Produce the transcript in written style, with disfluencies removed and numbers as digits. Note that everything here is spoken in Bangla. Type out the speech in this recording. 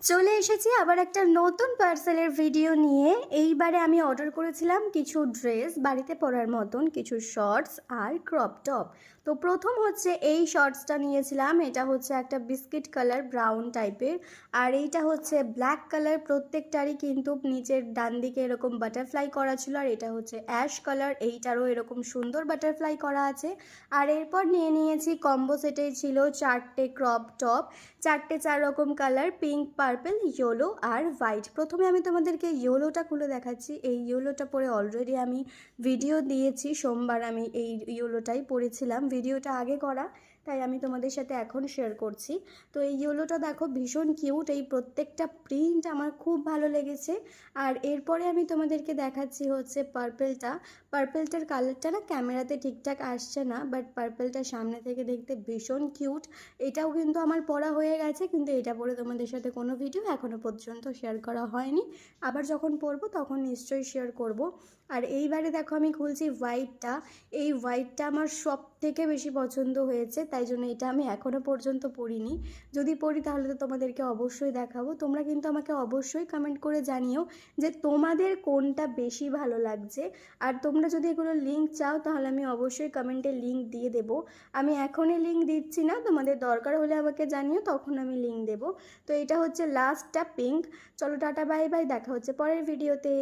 চলে এসেছি আবার একটা নতুন পার্সেলের ভিডিও নিয়ে। এইবারে আমি অর্ডার করেছিলাম কিছু ড্রেস, বাড়িতে পরার মতন কিছু শর্টস আর ক্রপ টপ। তো প্রথম হচ্ছে এই শর্টসটা নিয়েছিলাম, এটা হচ্ছে একটা বিস্কিট কালার ব্রাউন টাইপের, আর এইটা হচ্ছে ব্ল্যাক কালার। প্রত্যেকটারই কিন্তু নিচের ডান দিকে এরকম বাটারফ্লাই করা ছিল, আর এটা হচ্ছে অ্যাশ কালার, এইটারও এরকম সুন্দর বাটারফ্লাই করা আছে। আর এরপর নিয়ে নিয়েছি কম্বো সেটে ছিল চারটে ক্রপ টপ, চারটে চার রকম কালার, পিঙ্ক, পার্পল, ইয়েলো আর হোয়াইট। প্রথমে আমি তোমাদেরকে ইয়েলোটা খুলে দেখাচ্ছি। এই ইয়েলোটা পরে অলরেডি আমি ভিডিও দিয়েছি, সোমবার আমি এই ইয়েলোটাই পরেছিলাম, ভিডিওটা আগে করা, তাই আমি তোমাদের সাথে এখন শেয়ার করছি। তো এই ইয়েলোটা দেখো ভীষণ কিউট, এই প্রত্যেকটা প্রিন্ট আমার খুব ভালো লেগেছে। আর এরপরে আমি তোমাদেরকে দেখাচ্ছি হচ্ছে পার্পেলটার কালারটা না ক্যামেরাতে ঠিকঠাক আসছে না, বাট পার্পেলটা সামনে থেকে দেখতে ভীষণ কিউট। এটাও কিন্তু আমার পড়া হয়ে গেছে, কিন্তু এটা পরে তোমাদের সাথে কোনো ভিডিও এখনও পর্যন্ত শেয়ার করা হয়নি। আবার যখন পরবো তখন নিশ্চয়ই শেয়ার করব। আর এইবারে দেখো আমি খুলছি হোয়াইটটা। এই হোয়াইটটা আমার সব থেকে বেশি পছন্দ হয়েছে, তাই জন্য এটা আমি এখনও পর্যন্ত পরিনি। যদি পরি তাহলে তো তোমাদেরকে অবশ্যই দেখাবো। তোমরা কিন্তু আমাকে অবশ্যই কমেন্ট করে জানিও যে তোমাদের কোনটা বেশি ভালো লাগছে। আর তোমরা যদি এগুলোর লিঙ্ক চাও তাহলে আমি অবশ্যই কমেন্টে লিঙ্ক দিয়ে দেবো। আমি এখনই লিঙ্ক দিচ্ছি না, তোমাদের দরকার হলে আমাকে জানিও, তখন আমি লিঙ্ক দেবো। তো এটা হচ্ছে লাস্টটা পিঙ্ক। চলো টাটা বাই বাই, দেখা হচ্ছে পরের ভিডিওতে।